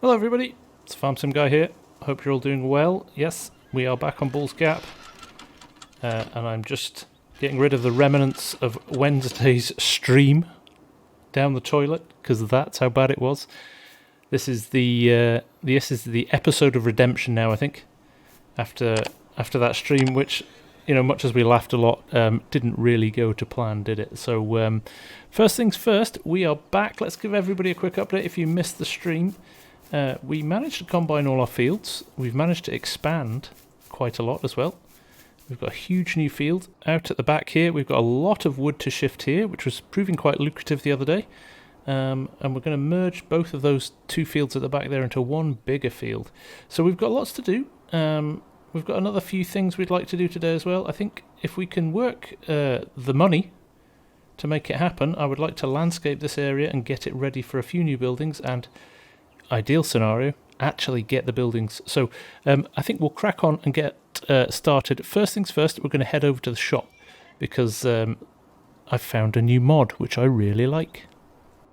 Hello everybody, it's Farm Sim Guy here. Hope you're all doing well. Yes, we are back on Bull's Gap. And I'm just getting rid of the remnants of Wednesday's stream down the toilet, because that's how bad it was. This is the episode of redemption now, I think. After that stream, which, you know, much as we laughed a lot, didn't really go to plan, did it? So first things first, we are back. Let's give everybody a quick update if you missed the stream. We managed to combine all our fields. We've managed to expand quite a lot as well. We've got a huge new field out at the back here. We've got a lot of wood to shift here, which was proving quite lucrative the other day. And we're going to merge both of those two fields at the back there into one bigger field. So we've got lots to do. We've got another few things we'd like to do today as well. I think if we can work the money to make it happen, I would like to landscape this area and get it ready for a few new buildings, and ideal scenario, actually get the buildings. So I think we'll crack on and get started. First things first, we're going to head over to the shop because I've found a new mod which I really like.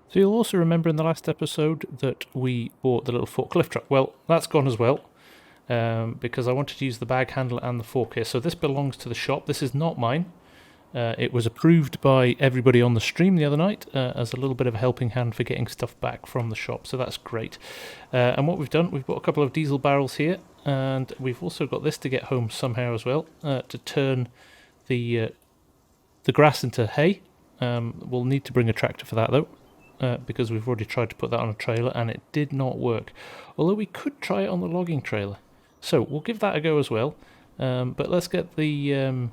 So you'll also remember in the last episode that we bought the little forklift truck. Well, that's gone as well because I wanted to use the bag handle and the fork here. So this belongs to the shop. This is not mine. It was approved by everybody on the stream the other night as a little bit of a helping hand for getting stuff back from the shop, so that's great. And what we've done, we've got a couple of diesel barrels here, and we've also got this to get home somehow as well, to turn the grass into hay. We'll need to bring a tractor for that though, because we've already tried to put that on a trailer and it did not work. Although we could try it on the logging trailer. So we'll give that a go as well, but let's get the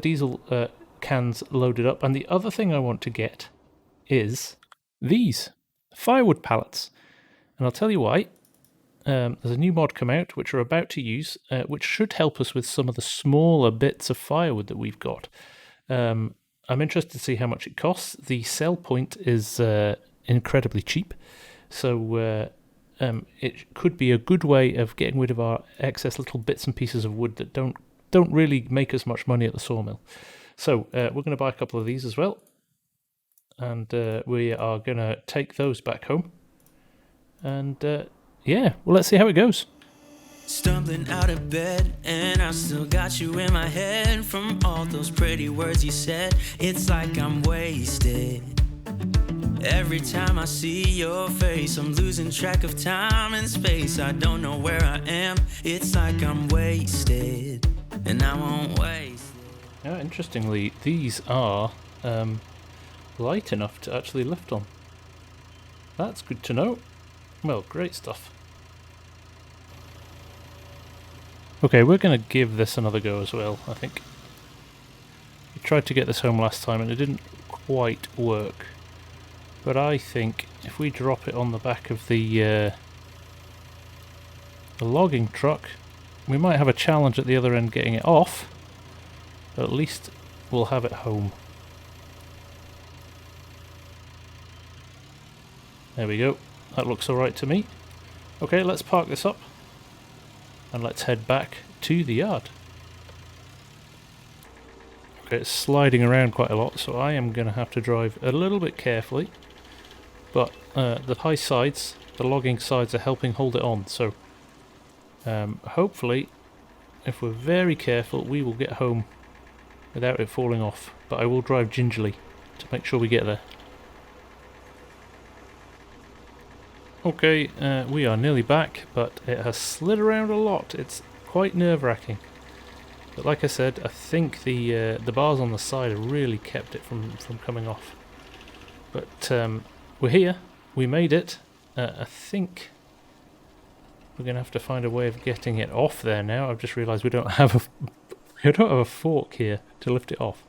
diesel cans loaded up. And the other thing I want to get is these Firewood pallets. And I'll tell you why. There's a new mod come out which we're about to use, which should help us with some of the smaller bits of firewood that we've got. I'm interested to see how much it costs. The sell point is incredibly cheap. So it could be a good way of getting rid of our excess little bits and pieces of wood that don't really make us much money at the sawmill. So we're going to buy a couple of these as well, and we are going to take those back home, and yeah, well, let's see how it goes. Stumbling out of bed, and I still got you in my head from all those pretty words you said. It's like I'm wasted. Every time I see your face, I'm losing track of time and space. I don't know where I am. It's like I'm wasted, and I won't waste it. Yeah, interestingly, these are light enough to actually lift on. That's good to know. Well, great stuff. Okay, we're going to give this another go as well, I think. We tried to get this home last time and it didn't quite work. But I think if we drop it on the back of the logging truck, we might have a challenge at the other end getting it off, but at least we'll have it home. There we go. That looks alright to me. Okay, let's park this up and let's head back to the yard. Okay, it's sliding around quite a lot, so I am going to have to drive a little bit carefully. But the high sides, the logging sides, are helping hold it on, so hopefully, if we're very careful, we will get home without it falling off. But I will drive gingerly to make sure we get there. Okay, we are nearly back, but it has slid around a lot. It's quite nerve-wracking. But like I said, I think the bars on the side have really kept it from coming off. But we're here. We made it. I think we're going to have to find a way of getting it off there now. I've just realised we don't have a fork here to lift it off,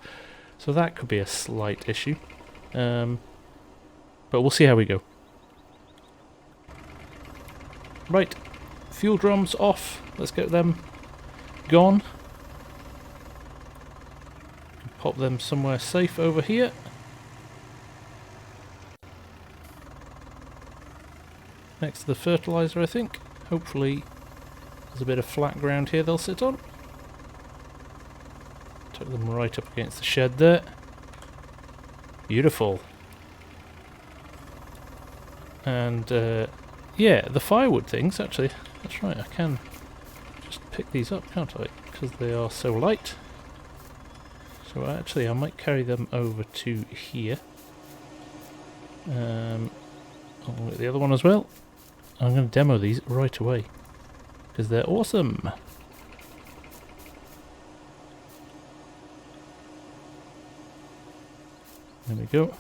so that could be a slight issue. But we'll see how we go. Right, fuel drums off. Let's get them gone. Pop them somewhere safe over here. Next to the fertiliser, I think. Hopefully there's a bit of flat ground here they'll sit on. Tuck them right up against the shed there. Beautiful. And yeah, the firewood things, actually, that's right, I can just pick these up, can't I? Because they are so light. So actually I might carry them over to here. I'll get the other one as well. I'm going to demo these right away, because they're awesome. There we go.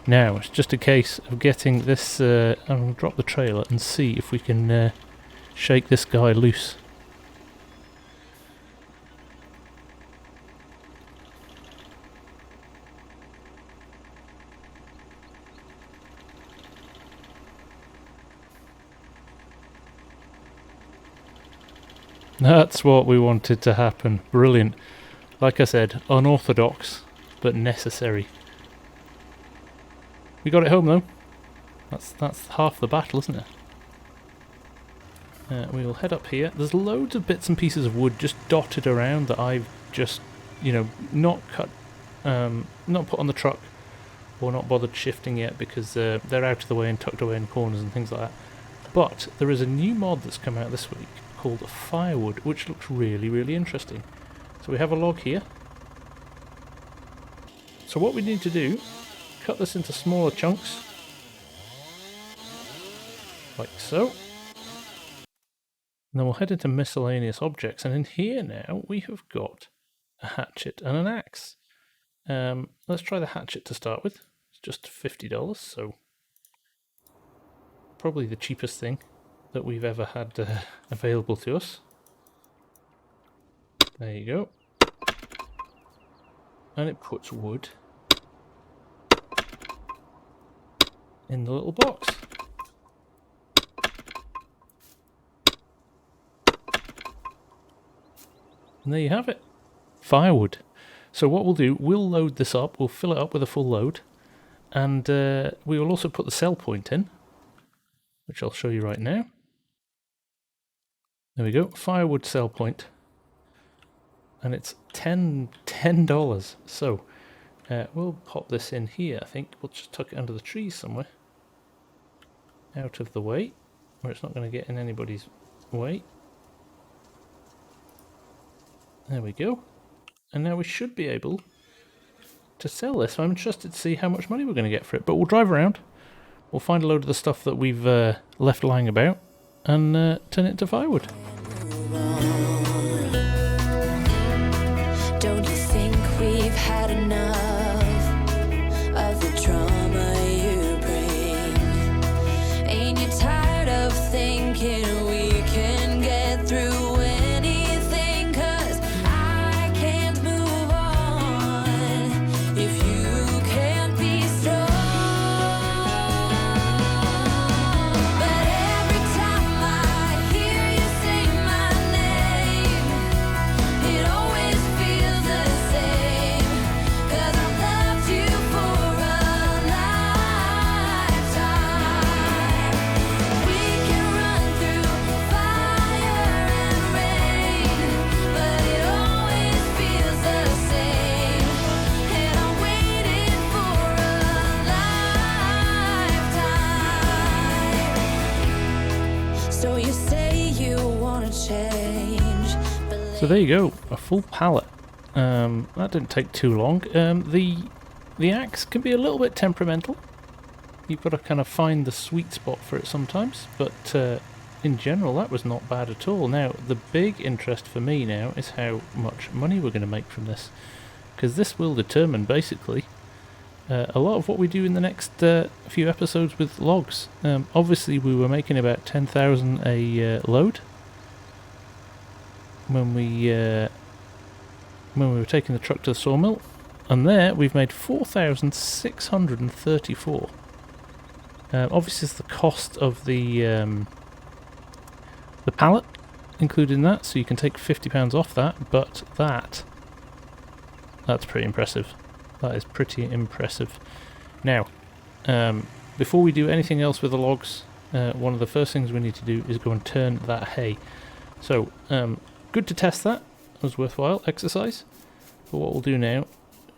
Now it's just a case of getting this, I'm going to drop the trailer and see if we can shake this guy loose. That's what we wanted to happen. Brilliant. Like I said, unorthodox, but necessary. We got it home though. That's half the battle, isn't it? We will head up here. There's loads of bits and pieces of wood just dotted around that I've just, you know, not cut, not put on the truck, or not bothered shifting yet because they're out of the way and tucked away in corners and things like that. But there is a new mod that's come out this week called Firewood, which looks really, really interesting. So we have a log here. So what we need to do, cut this into smaller chunks, like so. And then we'll head into miscellaneous objects, and in here now we have got a hatchet and an axe. Let's try the hatchet to start with. It's just $50, so probably the cheapest thing that we've ever had available to us. There you go. And it puts wood in the little box. And there you have it. Firewood. So what we'll do, we'll load this up, we'll fill it up with a full load, and we will also put the sell point in, which I'll show you right now. There we go, firewood sell point. And it's $10. So we'll pop this in here, I think. We'll just tuck it under the trees somewhere. Out of the way, where it's not going to get in anybody's way. There we go. And now we should be able to sell this. So I'm interested to see how much money we're going to get for it. But we'll drive around. We'll find a load of the stuff that we've left lying about and turn it into firewood. Don't you think we've had enough of the trauma you bring? Ain't you tired of thinking we can get through anything? 'Cause I can't move on if you can't be strong. But every time I hear you say my name, it always feels the same. 'Cause I loved you for a lifetime. We can run through fire and rain, but it always feels the same. And I waited for a lifetime. So you say you wanna change, but So there you go, a full pallet. That didn't take too long. The axe can be a little bit temperamental. You've got to kind of find the sweet spot for it sometimes, but in general that was not bad at all. Now the big interest for me now is how much money we're going to make from this, because this will determine basically a lot of what we do in the next few episodes with logs. Obviously we were making about 10,000 a load when we were taking the truck to the sawmill, and there we've made 4,634. Obviously it's the cost of the pallet included in that, so you can take £50 off that, but that's pretty impressive. That is pretty impressive. Now, before we do anything else with the logs, one of the first things we need to do is go and turn that hay. So, good to test that. It was worthwhile exercise. But what we'll do now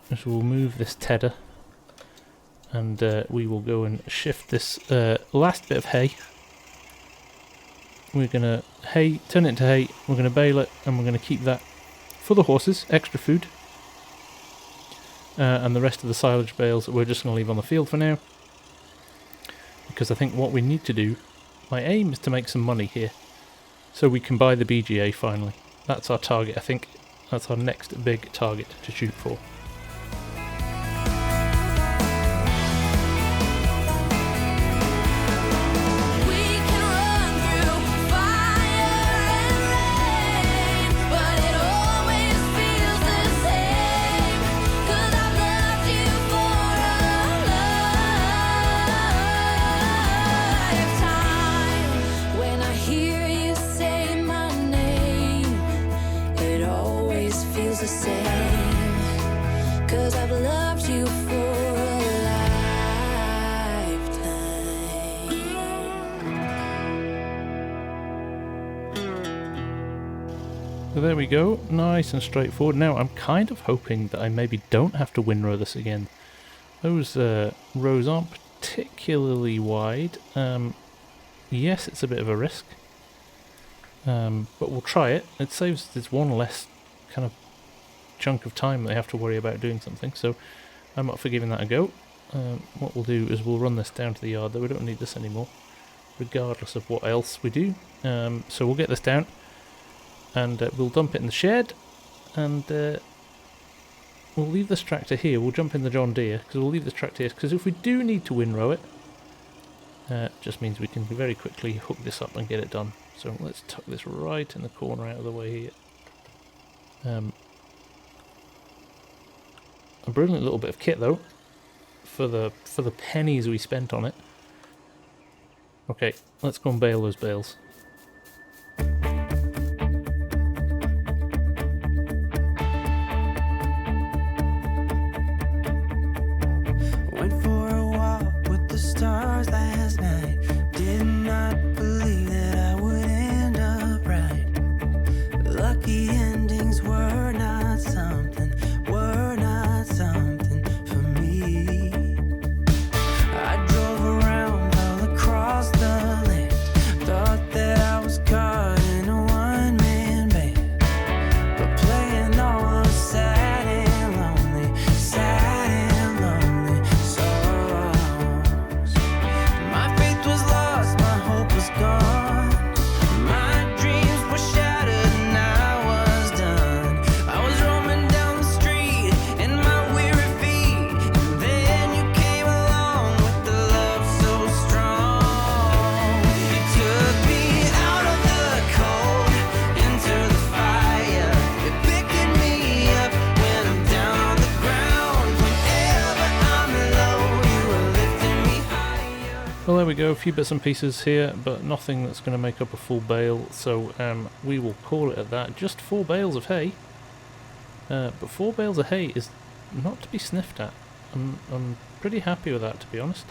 is we'll move this tedder and we will go and shift this last bit of hay. We're going to turn it into hay, we're going to bale it, and we're going to keep that for the horses, extra food. And the rest of the silage bales we're just going to leave on the field for now. Because I think what we need to do, my aim is to make some money here. So we can buy the BGA finally. That's our target, I think. That's our next big target to shoot for. So there we go, nice and straightforward. Now I'm kind of hoping that I maybe don't have to windrow this again. Those rows aren't particularly wide. Yes, it's a bit of a risk, but we'll try it. It saves this one less kind of chunk of time they have to worry about doing something, so I'm up for giving that a go. What we'll do is we'll run this down to the yard, though we don't need this anymore, regardless of what else we do. So we'll get this down, and we'll dump it in the shed, and we'll leave this tractor here. We'll jump in the John Deere, because we'll leave this tractor here, because if we do need to windrow it, it just means we can very quickly hook this up and get it done. So let's tuck this right in the corner out of the way here. A brilliant little bit of kit though, for the pennies we spent on it. Okay, let's go and bale those bales. Went for a walk with the stars last night. Did not believe that I would end up right. Lucky endings were not something for me. I drove around all across the land. Thought that I was caught in a one-man band, but playing all those sad and lonely songs. My faith was lost, my hope was gone. My dreams were shattered and I was done. I was roaming down the street in my weary feet, and then you came along with the love so strong. You took me out of the cold into the fire. You picked me up when I'm down on the ground. Whenever I'm low, you were lifting me higher. Well, there we go, a few bits and pieces here, but nothing that's going to make up a full bale, so we will call it at that. Just 4 bales of hay, but 4 bales of hay is not to be sniffed at. I'm pretty happy with that, to be honest.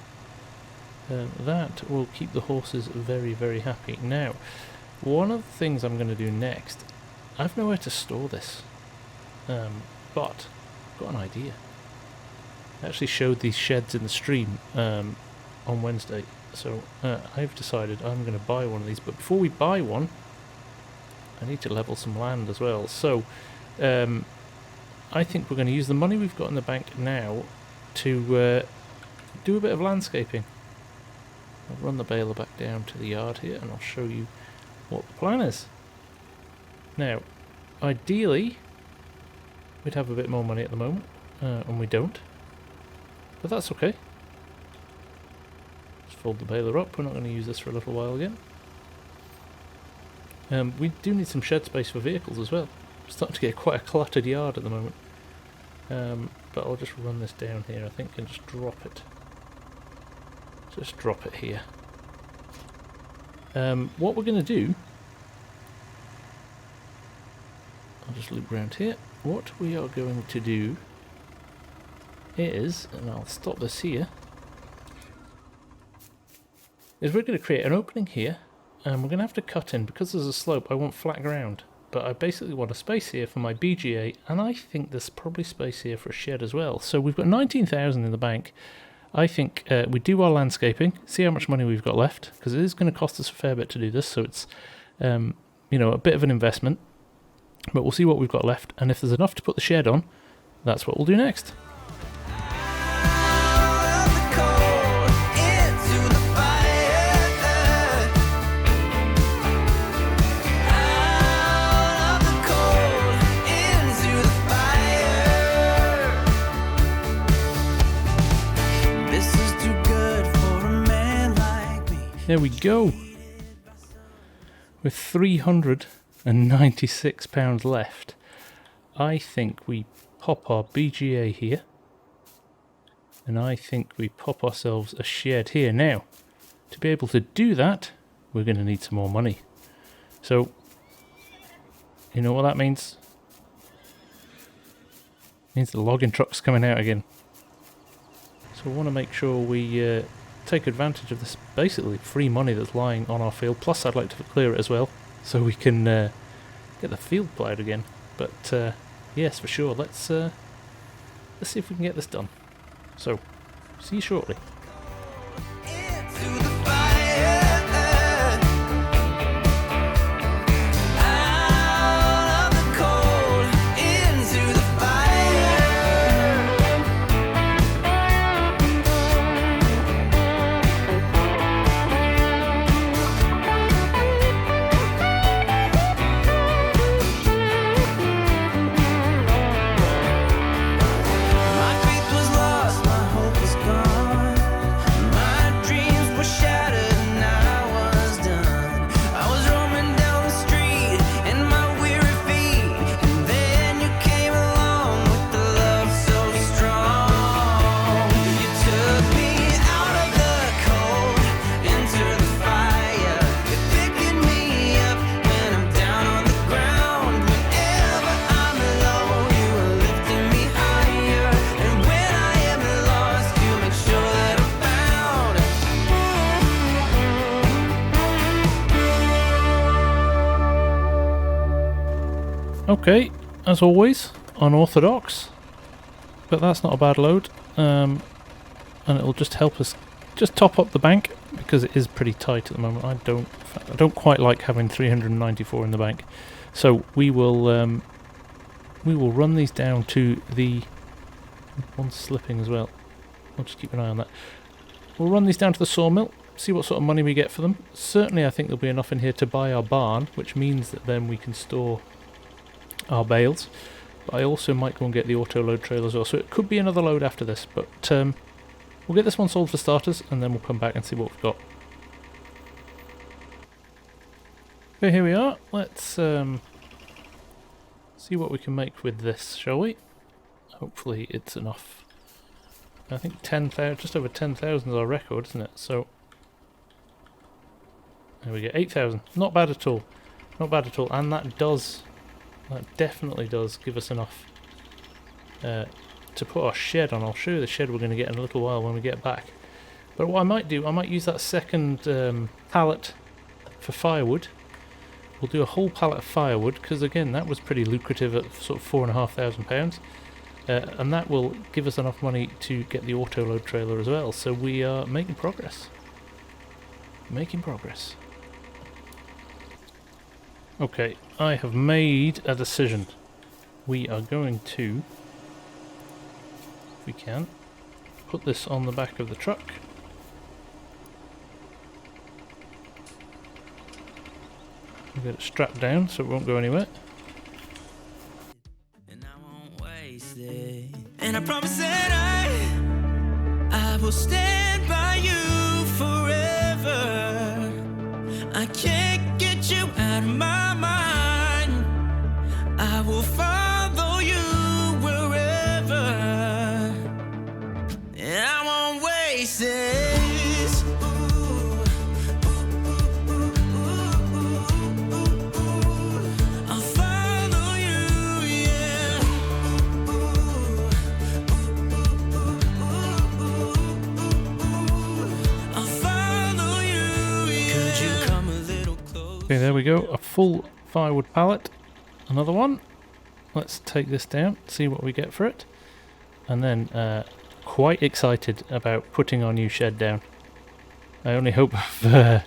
That will keep the horses very, very happy. Now, one of the things I'm going to do next, I've nowhere to store this, but I've got an idea. I actually showed these sheds in the stream on Wednesday, so I've decided I'm going to buy one of these, but before we buy one I need to level some land as well. So I think we're going to use the money we've got in the bank now to do a bit of landscaping. I'll run the baler back down to the yard here and I'll show you what the plan is. Now, ideally we'd have a bit more money at the moment, and we don't, but that's okay. Just fold the baler up, we're not going to use this for a little while again. We do need some shed space for vehicles as well. We're starting to get quite a cluttered yard at the moment. But I'll just run this down here, I think, and just drop it. Just drop it here. What we're going to do, I'll just loop around here. What we are going to do is, and I'll stop this here, is we're going to create an opening here, and we're going to have to cut in, because there's a slope, I want flat ground. But I basically want a space here for my BGA, and I think there's probably space here for a shed as well. So we've got 19,000 in the bank. I think we do our landscaping, see how much money we've got left, because it is going to cost us a fair bit to do this, so it's you know, a bit of an investment, but we'll see what we've got left, and if there's enough to put the shed on, that's what we'll do next. There we go. With £396 left, I think we pop our BGA here, and I think we pop ourselves a shed here. Now, to be able to do that, we're going to need some more money. So, you know what that means? It means the logging truck's coming out again. So we want to make sure we take advantage of this basically free money that's lying on our field. Plus I'd like to clear it as well so we can get the field ploughed again. But yes, for sure, let's see if we can get this done. So see you shortly. Okay, as always, unorthodox, but that's not a bad load, and it'll just help us just top up the bank, because it is pretty tight at the moment. I don't quite like having 394 in the bank, so we will run these down to the one's slipping as well. I'll just keep an eye on that. We'll run these down to the sawmill, see what sort of money we get for them. Certainly, I think there'll be enough in here to buy our barn, which means that then we can store our bales, but I also might go and get the auto load trailer as well, so it could be another load after this, but we'll get this one sold for starters and then we'll come back and see what we've got. Okay, here we are. Let's see what we can make with this, shall we? Hopefully it's enough. I think 10,000, just over 10,000 is our record, isn't it? So there we go, 8,000. Not bad at all. Not bad at all, and that definitely does give us enough to put our shed on. I'll show you the shed we're going to get in a little while when we get back. But what I might do, I might use that second pallet for firewood. We'll do a whole pallet of firewood, because again that was pretty lucrative at sort of £4,500, and that will give us enough money to get the auto load trailer as well. So we are making progress. Making progress. Okay, I have made a decision. We are going to, if we can, put this on the back of the truck. We'll get it strapped down so it won't go anywhere. And I won't waste it. And I promise that I will stand by you forever. I can't get you out of my mind. I will follow you wherever, and I won't waste this. I'll follow you, yeah. I'll follow you, yeah. Could you come a little closer? Okay, there we go, a full firewood pallet. Another one. Let's take this down, see what we get for it. And then, of quite excited about putting our new shed down. I only hope I've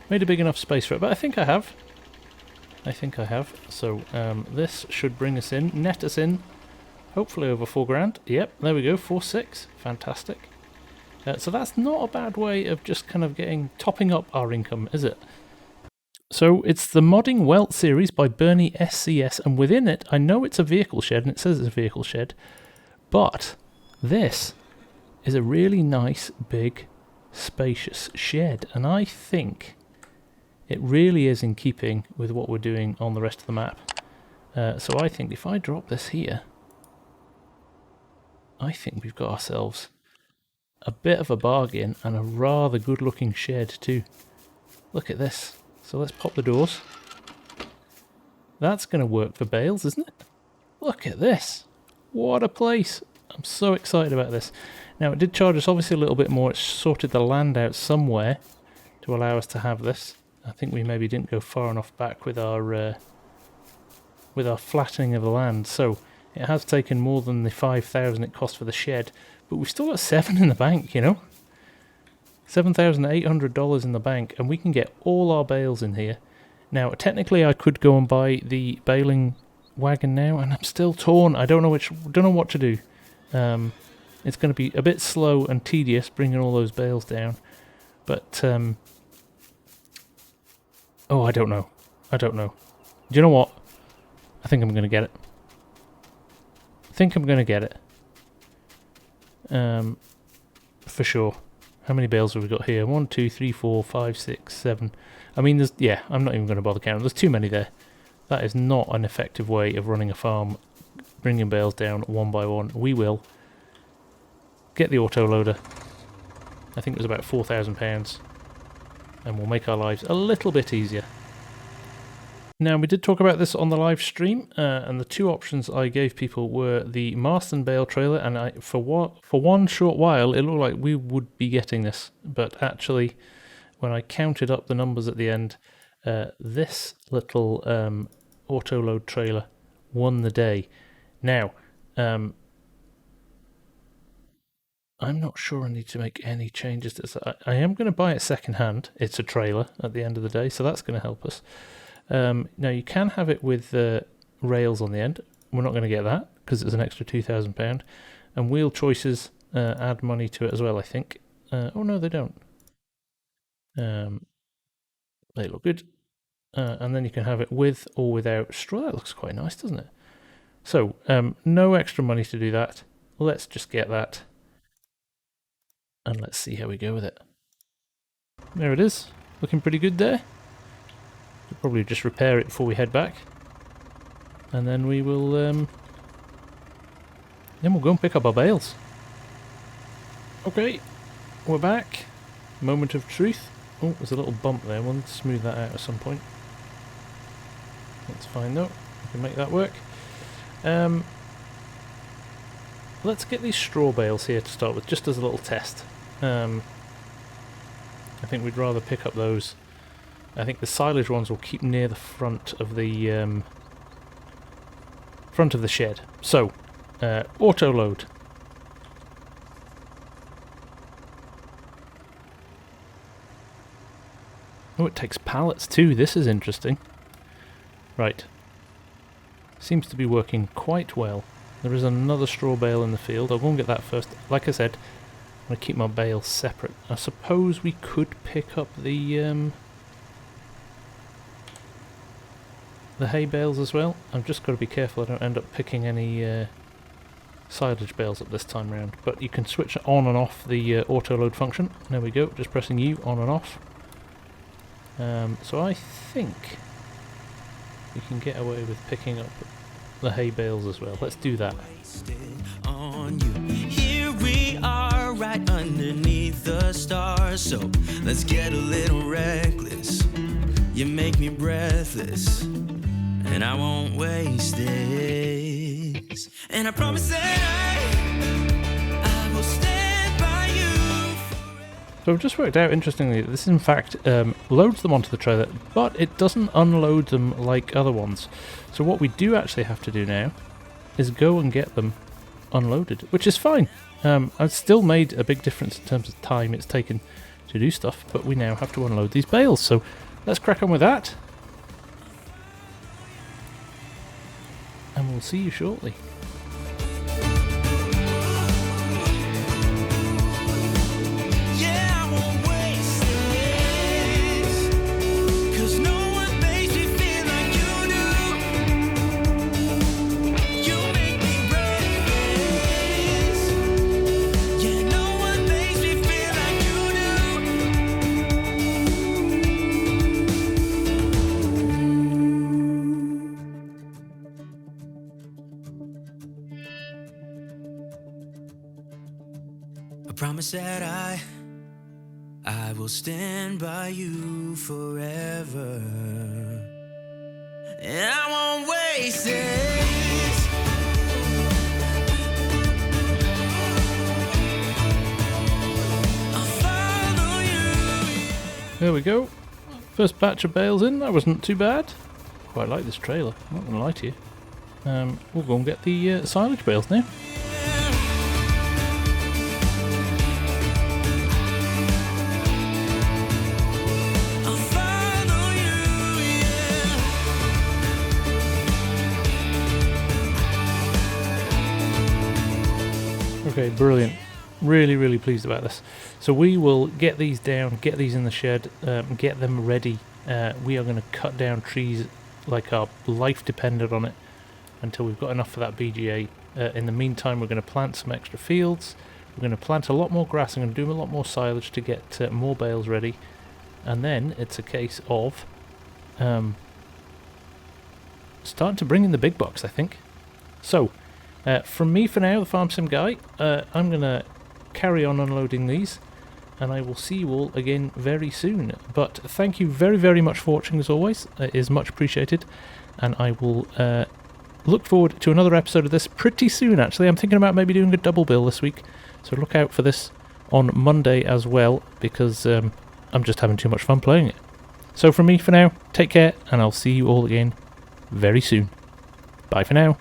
made a big enough space for it, but I think I have. So this should bring us in, net us in, hopefully over 4 grand. Yep, there we go, 4.6, fantastic. So that's not a bad way of just kind of topping up our income, is it? So it's the Modding Welt series by Bernie SCS, and within it, I know it's a vehicle shed, and it says it's a vehicle shed, but this is a really nice, big, spacious shed, and I think it really is in keeping with what we're doing on the rest of the map. So I think if I drop this here, I think we've got ourselves a bit of a bargain and a rather good looking shed too. Look at this. So let's pop the doors. That's going to work for bales, isn't it? Look at this. What a place. I'm so excited about this. Now it did charge us obviously a little bit more. It sorted the land out somewhere to allow us to have this. I think we maybe didn't go far enough back with our flattening of the land. So it has taken more than the 5,000 it cost for the shed. But we've still got 7 in the bank, you know? $7,800 in the bank, and we can get all our bales in here. Now, technically, I could go and buy the baling wagon now, and I'm still torn. I don't know what to do. It's going to be a bit slow and tedious bringing all those bales down, but oh, I don't know. Do you know what? I think I'm going to get it. For sure. How many bales have we got here? 1, 2, 3, 4, 5, 6, 7. I mean, I'm not even going to bother counting. There's too many there. That is not an effective way of running a farm, bringing bales down one by one. We will get the autoloader. I think it was about £4,000, and we'll make our lives a little bit easier. Now, we did talk about this on the live stream, and the 2 options I gave people were the Marston Bale trailer, and for one short while, it looked like we would be getting this, but actually, when I counted up the numbers at the end, this little autoload trailer won the day. Now, I'm not sure I need to make any changes to this. I am going to buy it second hand. It's a trailer at the end of the day, so that's going to help us. Now you can have it with rails on the end. We're not going to get that because it's an extra £2,000, and wheel choices add money to it as well, I think. Oh no, they don't. They look good, and then you can have it with or without straw. That looks quite nice, doesn't it? So no extra money to do that. Let's just get that, and let's see how we go with it. There it is, looking pretty good there. We'll probably just repair it before we head back, and then we will then we'll go and pick up our bales. Okay, we're back. Moment of truth. Oh, there's a little bump there. We'll smooth that out at some point. That's fine though. We can make that work. Let's get these straw bales here to start with, just as a little test. I think we'd rather pick up those. I think the silage ones will keep near the front of the shed. So, auto load. Oh, it takes pallets too. This is interesting. Right. Seems to be working quite well. There is another straw bale in the field. I'll go and get that first. Like I said, I'm going to keep my bales separate. I suppose we could pick up the hay bales as well. I've just got to be careful I don't end up picking any silage bales up this time round. But you can switch on and off the auto load function. There we go, just pressing U on and off. So I think we can get away with picking up the hay bales as well. Let's do that. Here we are right underneath the stars, so let's get a little reckless. You make me breathless, and I won't waste this. And I promise that I will stand by you forever. So I've just worked out, interestingly, that this in fact loads them onto the trailer, but it doesn't unload them like other ones. So what we do actually have to do now is go and get them unloaded, which is fine. I've still made a big difference in terms of time it's taken to do stuff, but we now have to unload these bales, so let's crack on with that. And we'll see you shortly. Promise that I will stand by you forever, and I won't waste this. I'll follow you. There we go. First batch of bales in. That wasn't too bad. Quite like this trailer. I'm not gonna lie to you. We'll go and get the silage bales now. Okay, brilliant. Really pleased about this. So we will get these down, get these in the shed, get them ready. We are going to cut down trees like our life depended on it until we've got enough for that BGA. In the meantime, we're going to plant some extra fields. We're going to plant a lot more grass. I'm going to do a lot more silage to get more bales ready. And then it's a case of starting to bring in the big bucks, I think. So, from me for now, the Farm Sim guy, I'm going to carry on unloading these, and I will see you all again very soon. But thank you very much for watching as always. It is much appreciated, and I will look forward to another episode of this pretty soon actually. I'm thinking about maybe doing a double bill this week, so look out for this on Monday as well, because I'm just having too much fun playing it. So from me for now, take care, and I'll see you all again very soon. Bye for now.